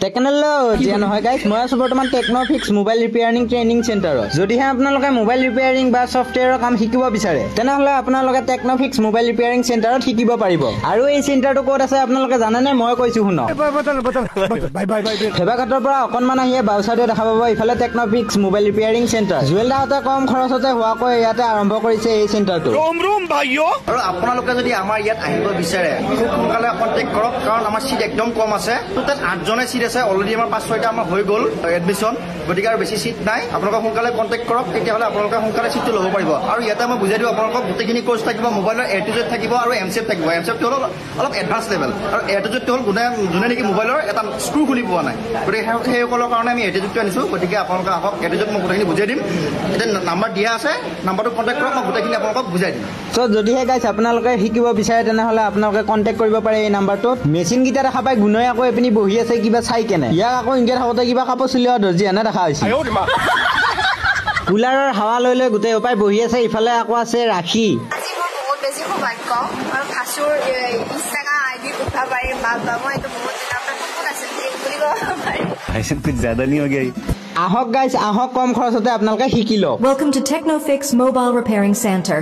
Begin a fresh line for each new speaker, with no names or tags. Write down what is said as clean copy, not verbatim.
Technology নহয় গাইছ মই আছো বৰ্তমান টেকন'ফিক্স মোবাইল ৰিপেয়াৰিং ট্ৰেইনিং চেণ্টাৰত যদিহে আপোনালোকে মোবাইল ৰিপেয়াৰিং বা ছফ্টৱেৰৰ কাম শিকিব বিচাৰে তেনেহ'লে আপোনালোকে টেকন'ফিক্স মোবাইল ৰিপেয়াৰিং চেণ্টাৰত শিকিব পাৰিব আৰু এই চেণ্টাৰটো ক'ত আছে আপোনালোকে জানেনে মই কৈছো শুনক ফেবাঘাটৰ পৰা অকণমান আহিয়ে বাওঁ চাইডে দেখা পাব ইফালে টেকন'ফিক্স মোবাইল ৰিপেয়াৰিং চেণ্টাৰ জুৱেলদাহঁতে কম খৰচতে হোৱাকৈ ইয়াতে আৰম্ভ কৰিছে এই চেণ্টাৰটো
আৰু আপোনালোকে যদি আমাৰ ইয়াত আহিব বিচাৰে খুব সোনকালে কণ্টেক্ট কৰক কাৰণ আমাৰ সিট একদম কম আছে টোটেল 8 জনে সিট আছে অলৰেডি আমাৰ 5-6টা আমাৰ হৈ গ'ল এডমিশন গতিকে আৰু বেছি সিট নাই আপোনালোকে সোনকালে কণ্টেক্ট কৰক তেতিয়াহ'লে আপোনালোকে সোনকালে সিটটো ল'ব পাৰিব আৰু ইয়াতে মই বুজাই দিওঁ আপোনালোকক গোটেইখিনি কোৰ্চ থাকিব মোবাইলৰ এ টু জেড থাকিব আৰু এমচেট থাকিব এমচেটটো হ'ল অলপ এডভান্স লেভেল আৰু এ টু জেডটো হ'ল যোনে নেকি মোবাইলৰ এটা স্ক্ৰু খুলি পোৱা নাই গতিকে সেইসকলৰ কাৰণে আমি এ টু জেডটো আনিছোঁ গতিকে আপোনালোকে আহক এ টু জেড মই গোটেইখিনি বুজাই দিম এতিয়া নাম্বাৰ দিয়া আছে নাম্বাৰটো কণ্টেক্ট কৰক মই গোটেইখিনি আপোনালোকক বুজাই দিম
চ' যদিহে গাইছ আপোনালোকে শিকিব বিচাৰে তেনেহ'লে আপোনালোকে কণ্টেক্ট কৰিব পাৰে এই নাম্বাৰটোত মেচিনকেইটা দেখা পাই গুণই আকৌ এপিনি বহি আছে কিবা চাই কেনে ইয়াক আকৌ ইংগেট থাকোঁতে কিবা কাপোৰ চিলোৱা দৰ্জি এনে দেখা হৈছে কুলাৰৰ হাৱা লৈ লৈ গোটেই উপায় বহি আছে ইফালে আকৌ আছে ৰাখি
আজি মই বহুত বেছি সৌভাগ্য আৰু ভাচুৰ ইনষ্টাগ্ৰাম আইডি উঠাব পাৰিম বা মই এইটো বহুত দিনৰ পৰা সপোন আছিল বুলি ক'ব পাৰিম
ऐसे कुछ ज्यादा नहीं हो गया
আহক গাইছ আহক কম খৰচতে আপোনালোকে শিকি লওক
Welcome to Technofix Mobile Repairing Center.